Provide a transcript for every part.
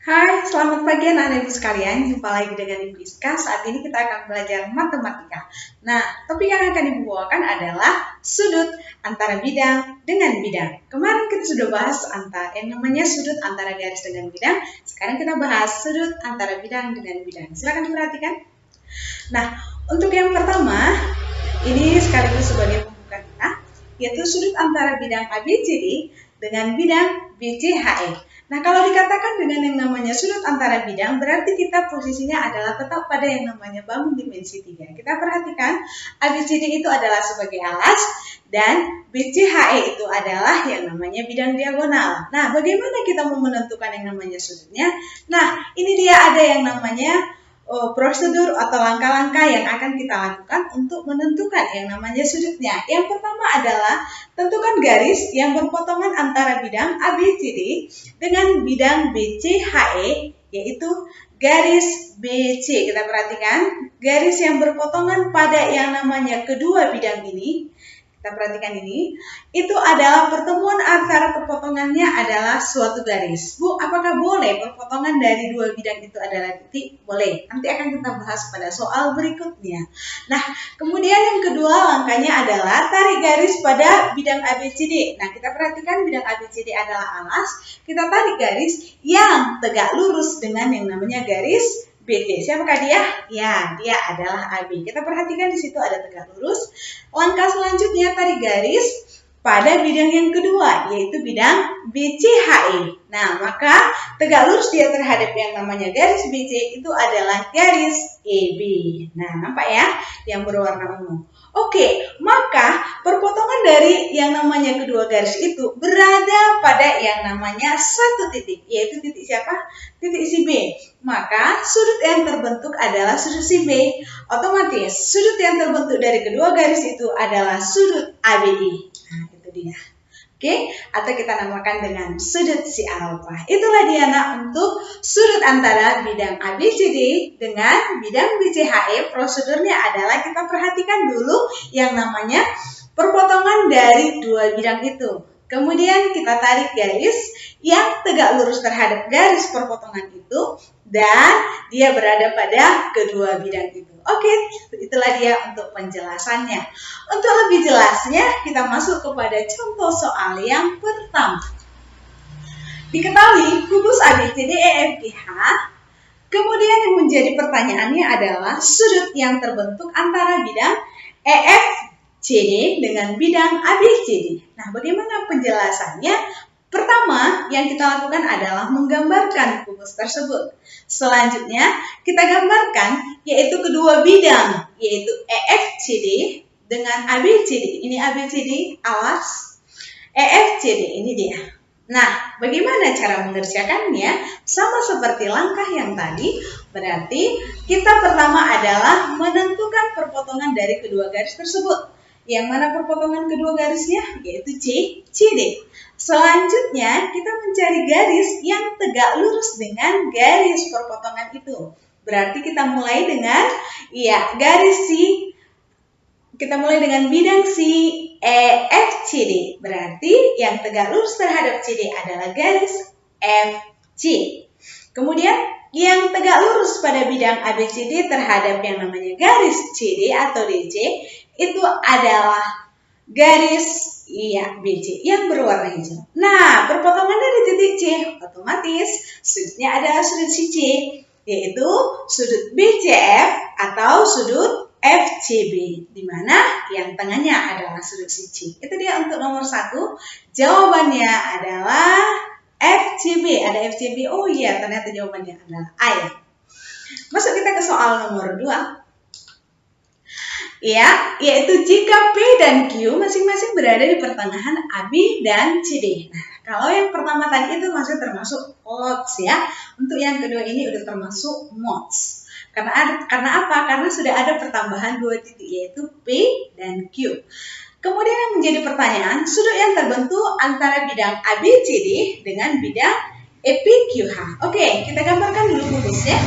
Hai, selamat pagi anak-anak ibu sekalian. Jumpa lagi dengan Ibu Iska. Saat ini kita akan belajar matematika. Nah, topik yang akan Ibu bawakan adalah sudut antara bidang dengan bidang. Kemarin kita sudah bahas yang namanya sudut antara garis dengan bidang. Sekarang kita bahas sudut antara bidang dengan bidang. Silakan diperhatikan. Nah, untuk yang pertama, ini sekaligus sebagai pembuka kita, yaitu sudut antara bidang ABCD dengan bidang BCHE. Nah, kalau dikatakan dengan yang namanya sudut antara bidang, berarti kita posisinya adalah tetap pada yang namanya bangun dimensi 3. Kita perhatikan, ABCD itu adalah sebagai alas, dan BCHE itu adalah yang namanya bidang diagonal. Nah, bagaimana kita mau menentukan yang namanya sudutnya? Nah, ini dia ada yang namanya prosedur atau langkah-langkah yang akan kita lakukan untuk menentukan yang namanya sudutnya. Yang pertama adalah tentukan garis yang berpotongan antara bidang ABCD dengan bidang BCHE, yaitu garis BC. Kita perhatikan garis yang berpotongan pada yang namanya kedua bidang ini. Kita perhatikan ini, itu adalah pertemuan antara perpotongannya adalah suatu garis. Bu, apakah boleh perpotongan dari dua bidang itu adalah titik? Boleh. Nanti akan kita bahas pada soal berikutnya. Nah, kemudian yang kedua langkahnya adalah tarik garis pada bidang ABCD. Nah, kita perhatikan bidang ABCD adalah alas. Kita tarik garis yang tegak lurus dengan yang namanya garis BD. Siapakah dia? Ya, dia adalah AB. Kita perhatikan di situ ada tegak lurus. Langkah selanjutnya tarik garis pada bidang yang kedua, yaitu bidang BCHE. Nah, maka tegak lurus dia terhadap yang namanya garis BC itu adalah garis EB. Nah, nampak ya? Yang berwarna ungu. Oke, maka perpotongan dari yang namanya kedua garis itu berada pada yang namanya satu titik, yaitu titik siapa? Titik si B. Maka sudut yang terbentuk adalah sudut si B. Otomatis sudut yang terbentuk dari kedua garis itu adalah sudut ABD. Nah, itu dia. Oke, atau kita namakan dengan sudut si alfa. Itulah dia nak untuk sudut antara bidang ABCD dengan bidang BCHE. Prosedurnya adalah kita perhatikan dulu yang namanya perpotongan dari dua bidang itu. Kemudian kita tarik garis yang tegak lurus terhadap garis perpotongan itu dan dia berada pada kedua bidang itu. Oke, itulah dia untuk penjelasannya. Untuk lebih jelasnya, kita masuk kepada contoh soal yang pertama. Diketahui kubus ABCD EFGH, kemudian yang menjadi pertanyaannya adalah sudut yang terbentuk antara bidang EFCD dengan bidang ABCD. Nah, bagaimana penjelasannya? Pertama, yang kita lakukan adalah menggambarkan kubus tersebut. Selanjutnya, kita gambarkan yaitu kedua bidang, yaitu EFCD dengan ABCD. Ini ABCD, alas. EFCD, ini dia. Nah, bagaimana cara mengerjakannya? Sama seperti langkah yang tadi, berarti kita pertama adalah menentukan perpotongan dari kedua garis tersebut. Yang mana perpotongan kedua garisnya? Yaitu CD. Selanjutnya, kita mencari garis yang tegak lurus dengan garis perpotongan itu. Berarti kita mulai dengan garis C. Kita mulai dengan bidang C, EFCD. Berarti yang tegak lurus terhadap CD adalah garis FC. Kemudian yang tegak lurus pada bidang ABCD terhadap yang namanya garis CD atau DC itu adalah garis BC yang berwarna hijau. Nah, perpotongan dari titik C otomatis sudutnya adalah sudut si C, yaitu sudut BCF atau sudut FCB, di mana yang tengahnya adalah sudut si C. Itu dia untuk nomor 1. Jawabannya adalah FCB. Ada FCB. Oh iya, ternyata jawabannya adalah A ya. Masuk kita ke soal nomor 2. Yaitu jika P dan Q masing-masing berada di pertengahan AB dan CD. Nah, kalau yang pertama tadi itu masih termasuk lots ya. Untuk yang kedua ini udah termasuk mods. Karena apa? Karena sudah ada pertambahan dua titik yaitu P dan Q. Kemudian yang menjadi pertanyaan, sudut yang terbentuk antara bidang ABCD dengan bidang EPQH. Oke, kita gambarkan dulu kubusnya.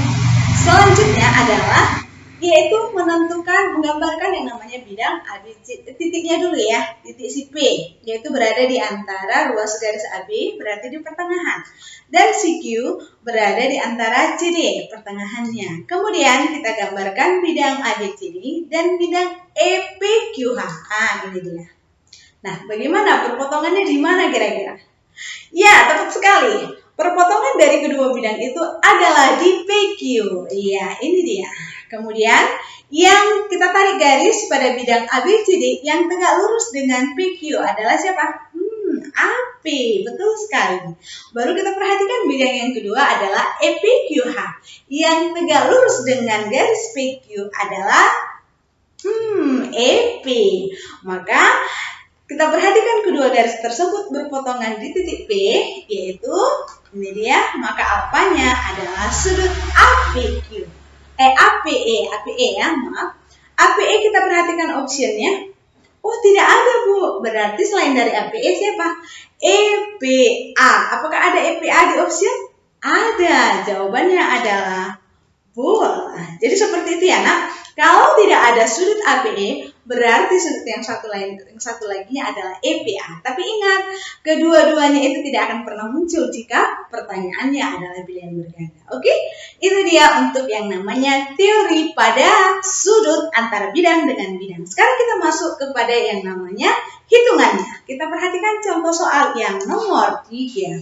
Selanjutnya adalah yaitu menggambarkan yang namanya bidang ABC. Titiknya dulu ya, titik si P, yaitu berada di antara ruas garis AB, berarti di pertengahan. Dan si Q berada di antara CD, pertengahannya. Kemudian kita gambarkan bidang ABCD dan bidang EPQH. Ini dia. Nah, bagaimana perpotongannya di mana kira-kira? Ya, tepat sekali. Perpotongan dari kedua bidang itu adalah di PQ. Iya, ini dia. Kemudian, yang kita tarik garis pada bidang ABCD yang tegak lurus dengan PQ adalah siapa? AP. Betul sekali. Baru kita perhatikan bidang yang kedua adalah EPQH. Yang tegak lurus dengan garis PQ adalah EP. Maka kita perhatikan kedua garis tersebut berpotongan di titik P, yaitu ini dia, maka alfanya adalah sudut APQ. APE ya, maaf. APE kita perhatikan optionnya. Oh, tidak ada, Bu. Berarti selain dari APE siapa? EPA. Apakah ada EPA di option? Ada. Jawabannya adalah bola. Jadi seperti itu ya, Nak. Kalau tidak ada sudut APE, berarti sudut yang satu laginya adalah EPA. Tapi ingat, kedua-duanya itu tidak akan pernah muncul jika pertanyaannya adalah bilangan berganda. Oke? Itu dia untuk yang namanya teori pada sudut antara bidang dengan bidang. Sekarang kita masuk kepada yang namanya hitungannya. Kita perhatikan contoh soal yang nomor 3.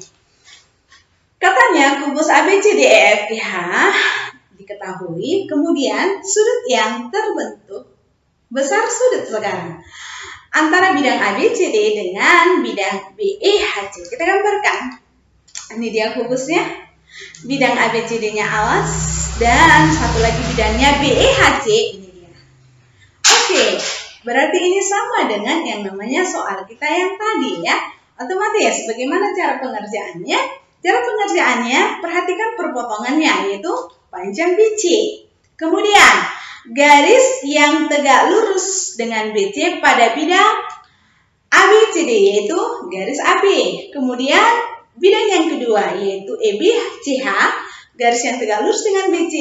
Katanya kubus ABCDEFGH diketahui, kemudian sudut yang terbentuk besar sudut sekarang antara bidang ABCD dengan bidang BEHC. Kita gambarkan. Ini dia kubusnya. Bidang ABCD-nya alas dan satu lagi bidangnya BEHC. Ini dia. Oke, berarti ini sama dengan yang namanya soal kita yang tadi ya. Otomatis bagaimana cara pengerjaannya? Cara pengerjaannya, perhatikan perpotongannya, yaitu panjang BC. Kemudian, garis yang tegak lurus dengan BC pada bidang ABCD, yaitu garis AB. Kemudian, bidang yang kedua, yaitu EBCH, garis yang tegak lurus dengan BC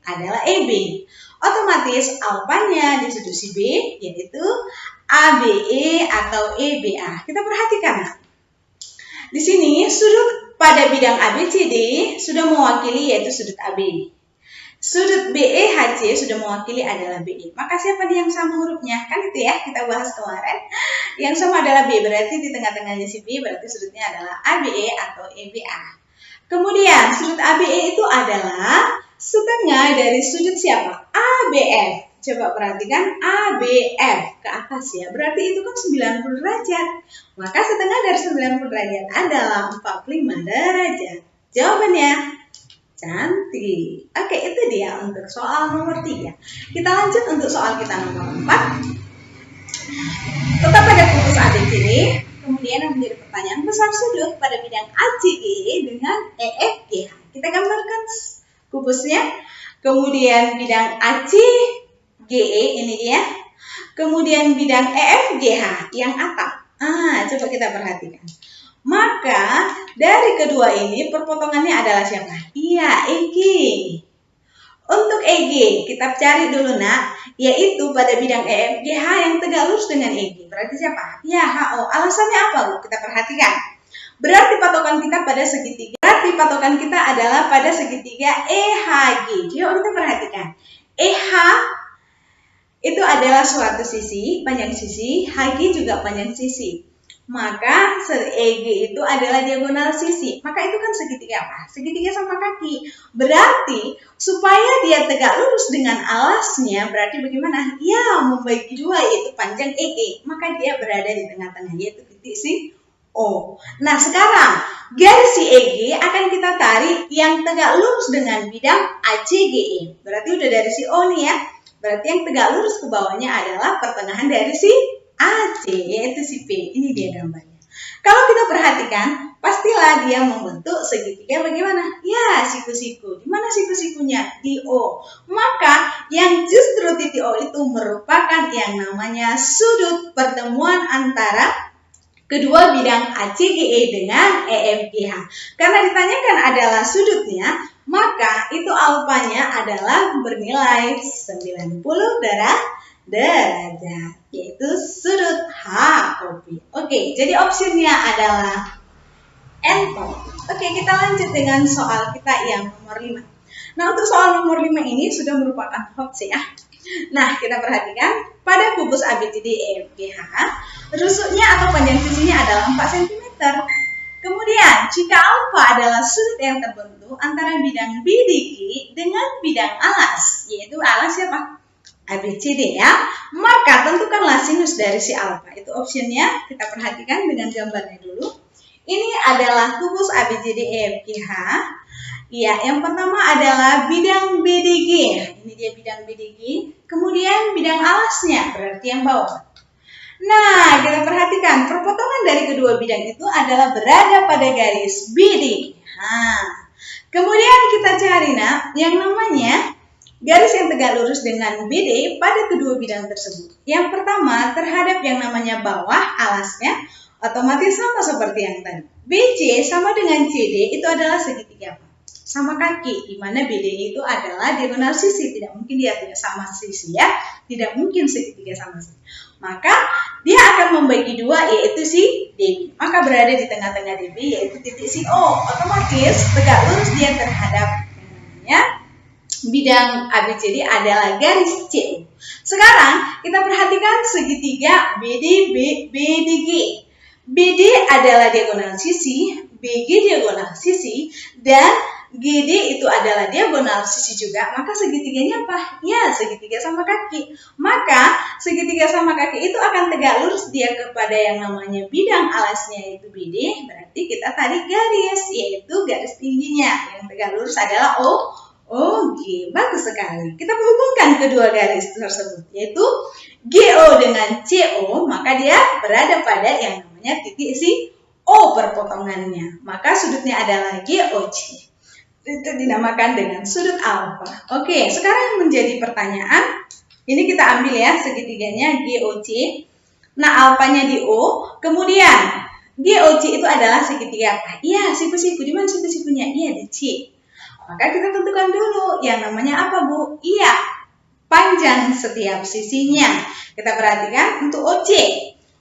adalah EB. Otomatis, alfanya di sudut si B, yaitu ABE atau EBA. Kita perhatikan. Di sini, sudut pada bidang ABCD sudah mewakili yaitu sudut AB. Sudut BEHC sudah mewakili adalah BE. Maka siapa yang sama hurufnya? Kan itu ya kita bahas kemarin. Yang sama adalah B, berarti di tengah-tengahnya si B berarti sudutnya adalah ABE atau EBA. Kemudian sudut ABE itu adalah setengah dari sudut siapa? ABF. Coba perhatikan ABF ke atas ya. Berarti itu kan 90 derajat. Maka setengah dari 90 derajat adalah 45 derajat. Jawabannya cantik. Oke, itu dia untuk soal nomor 3. Kita lanjut untuk soal kita nomor 4. Tetap pada kubus ABCD. Kemudian yang menjadi pertanyaan, besar sudut pada bidang ACE dengan EFGH. Kita gambarkan kubusnya. Kemudian bidang ACGE ini dia. Kemudian bidang EFGH yang atap. Coba kita perhatikan. Maka dari kedua ini perpotongannya adalah siapa? Iya, EG. Untuk EG kita cari dulu nak, yaitu pada bidang EFGH yang tegak lurus dengan EG. Berarti siapa? Ya, HO. Alasannya apa, Bu? Kita perhatikan. Berarti patokan kita pada segitiga. Berarti patokan kita adalah pada segitiga EHG. Yuk kita perhatikan. EH itu adalah suatu sisi, panjang sisi, HG juga panjang sisi. Maka EG itu adalah diagonal sisi. Maka itu kan segitiga apa? Segitiga sama kaki. Berarti supaya dia tegak lurus dengan alasnya, berarti bagaimana? Ya, membagi dua yaitu panjang EG. Maka dia berada di tengah-tengah yaitu titik si O. Nah, sekarang garis si EG akan kita tarik yang tegak lurus dengan bidang ACGE. Berarti udah dari si O nih ya. Berarti yang tegak lurus ke bawahnya adalah pertengahan dari si AC, yaitu si P. Ini dia gambarnya. Kalau kita perhatikan, pastilah dia membentuk segitiga bagaimana? Ya, siku-siku. Di mana siku-sikunya? Di O. Maka yang justru titik O itu merupakan yang namanya sudut pertemuan antara kedua bidang ACGE dengan EFGH. Karena ditanyakan adalah sudutnya, maka itu alfanya adalah bernilai 90 derajat, yaitu sudut HOP. Oke, jadi opsinya adalah N. Oke, kita lanjut dengan soal kita yang nomor 5. Nah, untuk soal nomor 5 ini sudah merupakan HOP ya. Nah, kita perhatikan pada kubus ABCD EFGH, rusuknya atau panjang sisinya adalah 4 cm. Kemudian, jika alfa adalah sudut yang terbentuk antara bidang BDG dengan bidang alas, yaitu alas siapa? ABCD ya. Maka tentukanlah sinus dari si alfa. Itu optionnya, kita perhatikan dengan gambarnya dulu. Ini adalah kubus ABCD EFGH. Ya, yang pertama adalah bidang BDG. Ini dia bidang BDG. Kemudian bidang alasnya, berarti yang bawah. Nah, kita perhatikan perpotongan dari kedua bidang itu adalah berada pada garis BD. Nah, kemudian kita cari yang namanya garis yang tegak lurus dengan BD pada kedua bidang tersebut. Yang pertama terhadap yang namanya bawah alasnya otomatis sama seperti yang tadi. BC sama dengan CD itu adalah segitiga sama kaki, di mana BD itu adalah diagonal sisi, tidak mungkin dia tidak sama sisi ya, tidak mungkin segitiga sama sisi. Maka dia akan membagi dua, yaitu si DB. Maka berada di tengah-tengah DB, yaitu titik si O. Otomatis tegak lurus dia terhadap bidang ABCD adalah garis CO. Sekarang kita perhatikan segitiga BDG. BD adalah diagonal sisi, BG diagonal sisi, dan GD itu adalah diagonal sisi juga. Maka segitiganya apa? Ya, segitiga sama kaki. Maka segitiga sama kaki itu akan tegak lurus dia kepada yang namanya bidang alasnya, yaitu BD. Berarti kita tarik garis, yaitu garis tingginya. Yang tegak lurus adalah OG. Bagus sekali. Kita menghubungkan kedua garis tersebut, yaitu GO dengan CO. Maka dia berada pada yang namanya titik si O perpotongannya. Maka sudutnya adalah GOC. Itu dinamakan dengan sudut alfa. Oke, sekarang menjadi pertanyaan. Ini kita ambil ya segitiganya GOC. Nah, alfanya di O. Kemudian GOC itu adalah segitiga apa? Iya, siku-siku. Di mana siku-sikunya? Iya, di C. Maka kita tentukan dulu yang namanya apa, Bu? Iya, panjang setiap sisinya. Kita perhatikan untuk OC.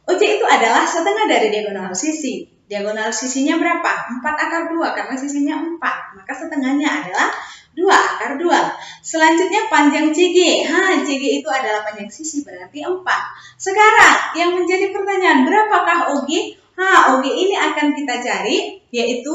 OC itu adalah setengah dari diagonal sisi. Diagonal sisinya berapa? 4/2 karena sisinya 4. Maka setengahnya adalah 2/2. Selanjutnya panjang CG. CG itu adalah panjang sisi berarti 4. Sekarang yang menjadi pertanyaan, berapakah OG? OG ini akan kita cari, yaitu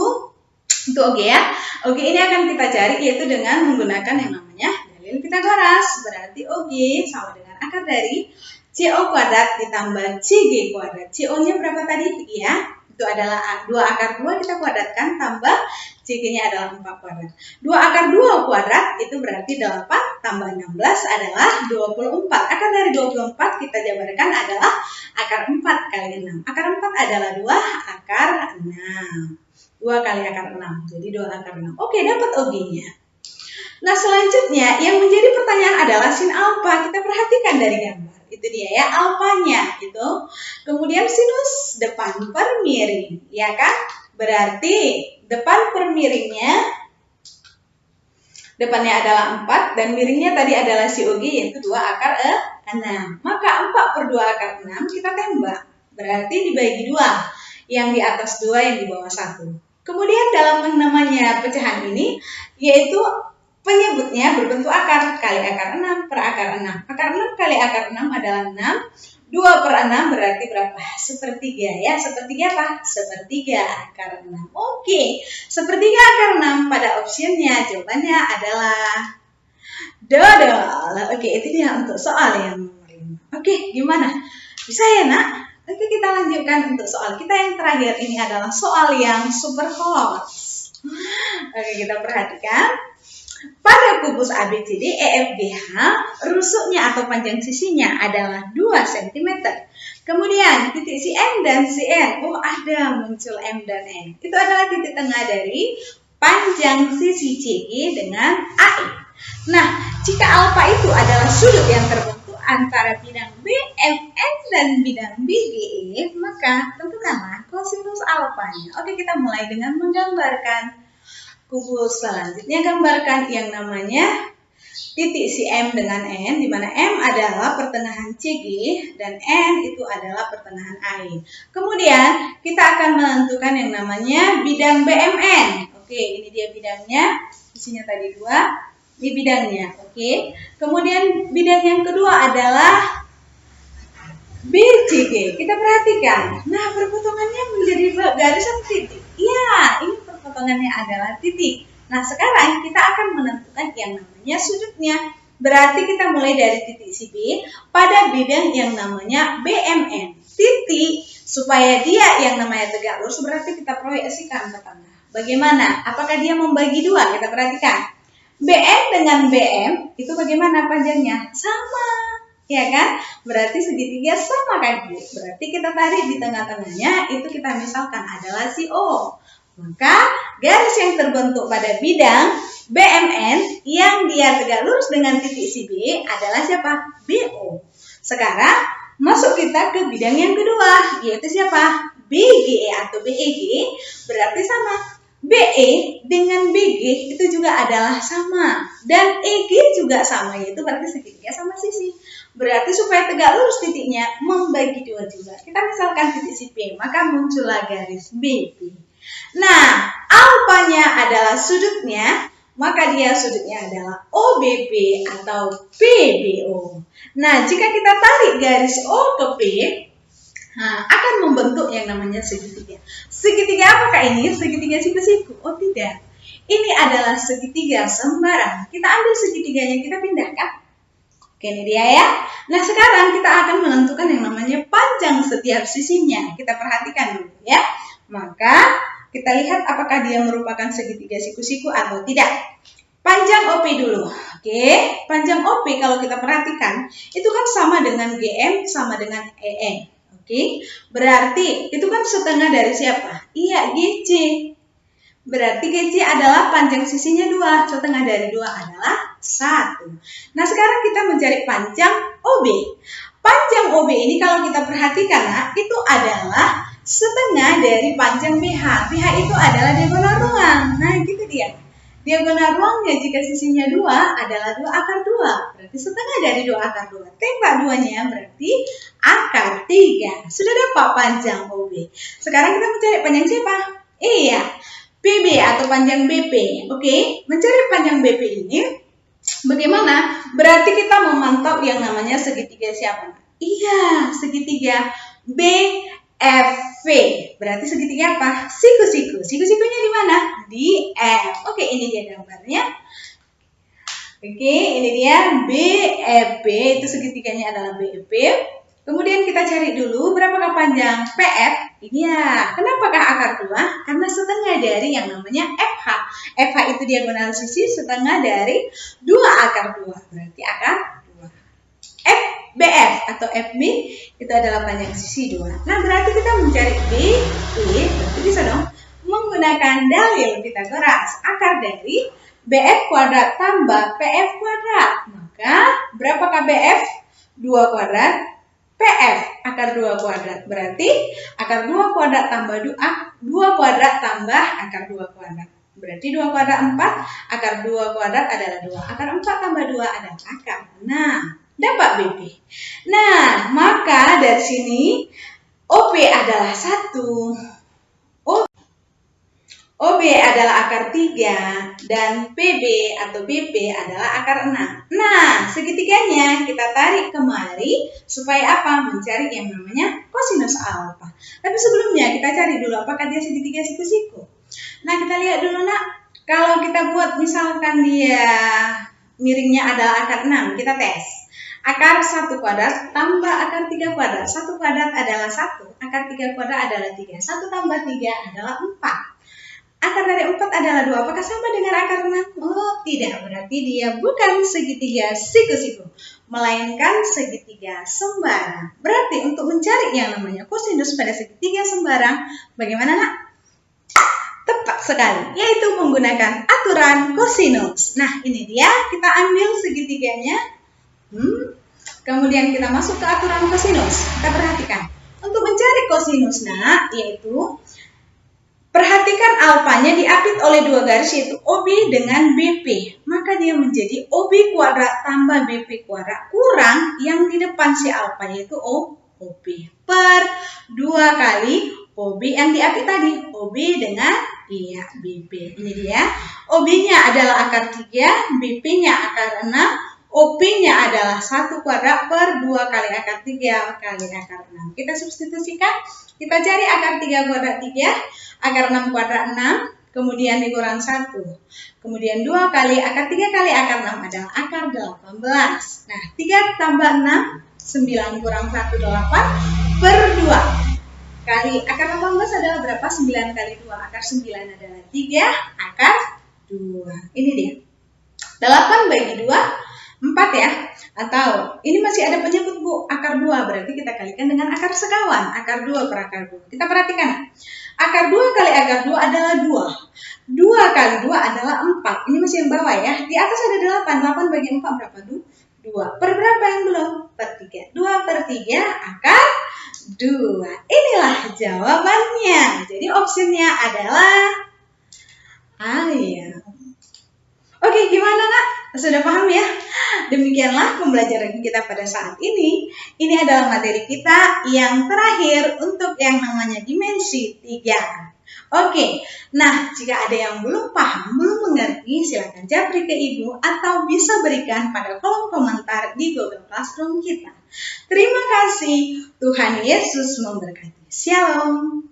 untuk OG ya. OG ini akan kita cari yaitu dengan menggunakan yang namanya dalil Pitagoras. Berarti OG sama dengan akar dari CO kuadrat ditambah CG kuadrat. CO-nya berapa tadi? Iya. Itu adalah 2/2 kita kuadratkan tambah CG-nya adalah 4 kuadrat. 2/2 kuadrat itu berarti 8 tambah 16 adalah 24. Akar dari 24 kita jabarkan adalah akar 4 kali 6. Akar 4 adalah 2 akar 6. 2 kali akar 6. Jadi 2 akar 6. Oke, dapat OG-nya. Nah, selanjutnya yang menjadi pertanyaan adalah sin alfa. Kita perhatikan dari gambar. Itu dia ya, alfanya itu. Kemudian sinus depan per miring, ya kan? Berarti depan per miringnya, depannya adalah 4 dan miringnya tadi adalah si OG yaitu 2 akar 6. Maka 4/2/6 kita tembak. Berarti dibagi 2. Yang di atas 2, yang di bawah 1. Kemudian dalam namanya pecahan ini yaitu penyebutnya berbentuk akar kali akar 6 per akar 6. Akar 6 kali akar 6 adalah 6. 2/6 berarti berapa? Sepertiga ya. Sepertiga apa? Sepertiga akar 6. Oke. Sepertiga akar 6 pada optionnya jawabannya adalah dodol. Oke, itu dia untuk soal yang nomor 5. Oke, gimana? Bisa ya, Nak? Oke, kita lanjutkan untuk soal kita yang terakhir. Ini adalah soal yang super hot. Oke, kita perhatikan. Pada kubus ABCD EFGH, rusuknya atau panjang sisinya adalah 2 cm. Kemudian titik si M dan si N, ada muncul M dan N. Itu adalah titik tengah dari panjang sisi CG dengan AI. Nah, jika alfa itu adalah sudut yang terbentuk antara bidang BFN dan bidang BGE, maka tentukanlah kosinus alfanya. Oke, kita mulai dengan menggambarkan. Kubu selanjutnya gambarkan yang namanya titik si M dengan N, di mana M adalah pertengahan CG dan N itu adalah pertengahan AE. Kemudian kita akan menentukan yang namanya bidang BMN. Oke, ini dia bidangnya. Isinya tadi 2. Ini bidangnya. Oke. Kemudian bidang yang kedua adalah BCG. Kita perhatikan. Nah, perpotongannya menjadi garis atau titik? Iya, ini perpotongannya adalah titik. Nah, sekarang kita akan menentukan yang namanya sudutnya. Berarti kita mulai dari titik si B pada bidang yang namanya BMN. Titik, supaya dia yang namanya tegak lurus, berarti kita proyeksikan ke tengah. Bagaimana? Apakah dia membagi 2? Kita perhatikan. BN dengan BM itu bagaimana panjangnya? Sama, ya kan? Berarti segitiga sama kan? Berarti kita tarik di tengah-tengahnya, itu kita misalkan adalah si O. Maka garis yang terbentuk pada bidang BMN yang dia tegak lurus dengan titik si B adalah siapa? BO. Sekarang masuk kita ke bidang yang kedua, yaitu siapa? BGE atau BEG. Berarti sama. BE dengan BG itu juga adalah sama. Dan EG juga sama, yaitu berarti segitiga sama sisi. Berarti supaya tegak lurus titiknya membagi 2 juga. Kita misalkan titik si P, maka muncullah garis BP. Nah, alfanya adalah sudutnya, maka dia sudutnya adalah OBP atau PBO. Nah, jika kita tarik garis O ke P, akan membentuk yang namanya segitiga. Segitiga apakah ini? Segitiga siku-siku? Oh tidak. Ini adalah segitiga sembarang. Kita ambil segitiganya, kita pindahkan. Oke, ini dia ya. Nah, sekarang kita akan menentukan yang namanya panjang setiap sisinya. Kita perhatikan dulu ya. Maka kita lihat apakah dia merupakan segitiga siku-siku atau tidak. Panjang OP dulu. Oke, panjang OP kalau kita perhatikan itu kan sama dengan GM sama dengan EN. Oke, berarti itu kan setengah dari siapa? Iya, GC. Berarti GC adalah panjang sisinya 2, setengah dari 2 adalah 1. Nah, sekarang kita mencari panjang OB. Panjang OB ini kalau kita perhatikan, nah, itu adalah setengah dari panjang BH. BH itu adalah diagonal ruang. Nah, gitu dia. Diagonal ruangnya jika sisinya 2 adalah 2 akar 2. Berarti setengah dari 2 akar 2. Tembak 2-nya berarti akar 3. Sudah dapat panjang OB. Sekarang kita mencari panjang siapa? Iya, PB atau panjang BP. Oke, mencari panjang BP ini bagaimana? Berarti kita memantau yang namanya segitiga siapa? Iya, segitiga BFV. Berarti segitiga apa? Siku-siku. Siku-sikunya di mana? Di F. Oke, ini dia gambarnya. Oke, ini dia BFB. Itu segitiganya adalah BFB. Kemudian kita cari dulu berapakah panjang PF. Ini ya. Kenapakah akar 2? Karena setengah dari yang namanya FH. FH itu diagonal sisi setengah dari 2 akar 2. Berarti akar 2. FBF atau FB itu adalah panjang sisi 2. Nah, berarti kita mencari B, berarti bisa dong menggunakan dalil Pitagoras. Akar dari BF kuadrat tambah PF kuadrat. Maka berapakah BF? 2 kuadrat. PF akar 2 kuadrat. Berarti akar 2 kuadrat tambah 2 kuadrat tambah akar 2 kuadrat. Berarti 2 kuadrat 4, akar 2 kuadrat adalah 2. Akar 4 tambah 2 adalah akar 6. Dapat BP. Nah, maka dari sini OP adalah 1. OB adalah akar 3 dan PB atau BP adalah akar 6. Nah, segitiganya kita tarik kemari supaya apa? Mencari yang namanya kosinus alfa. Tapi sebelumnya kita cari dulu apakah dia segitiga siku-siku. Nah, kita lihat dulu nak. Kalau kita buat misalkan dia miringnya adalah akar 6, kita tes. Akar 1 kuadrat tambah akar 3 kuadrat. 1 kuadrat adalah 1, akar 3 kuadrat adalah 3. 1 tambah 3 adalah 4. Akar dari 4 adalah 2. Apakah sama dengan akar 6? Oh, tidak. Berarti dia bukan segitiga siku-siku, melainkan segitiga sembarang. Berarti untuk mencari yang namanya kosinus pada segitiga sembarang, bagaimana nak? Tepat sekali, yaitu menggunakan aturan kosinus. Nah, ini dia. Kita ambil segitiganya. Kemudian kita masuk ke aturan kosinus. Kita perhatikan. Untuk mencari kosinus, nah, yaitu Perhatikan alfanya diapit oleh dua garis yaitu OB dengan BP. Maka dia menjadi OB kuadrat tambah BP kuadrat kurang yang di depan si alfa yaitu OB. Per 2 kali OB yang diapit tadi. OB dengan BP. Ini dia. OB-nya adalah akar 3, BP-nya akar 6. OP-nya adalah 1 kuadrat per 2 kali akar 3 kali akar 6. Kita substitusikan. Kita cari akar 3 kuadrat 3. Akar 6 kuadrat 6, kemudian dikurang 1. Kemudian 2 kali akar 3 kali akar 6 adalah akar 18. Nah, 3 tambah 6, 9 kurang 1, 8 per 2. Kali akar 18 adalah berapa? 9 kali 2. Akar 9 adalah 3, akar 2. Ini dia. 8 bagi 2, 4 ya. Atau ini masih ada penyebut Bu, akar 2. Berarti kita kalikan dengan akar sekawan. Akar 2 per akar 2. Kita perhatikan. Akar 2 kali akar 2 adalah 2. 2 kali 2 adalah 4. Ini masih yang bawah ya. Di atas ada 8. 8 bagi 4 berapa? 2. Per berapa yang belum? Per 3. 2 per 3 akar 2. Inilah jawabannya. Jadi opsinya adalah ayam. Oke, gimana Nak? Sudah paham ya? Demikianlah pembelajaran kita pada saat ini. Ini adalah materi kita yang terakhir untuk yang namanya dimensi 3. Oke, nah jika ada yang belum paham, belum mengerti, silakan japri ke Ibu atau bisa berikan pada kolom komentar di Google Classroom kita. Terima kasih, Tuhan Yesus memberkati. Shalom.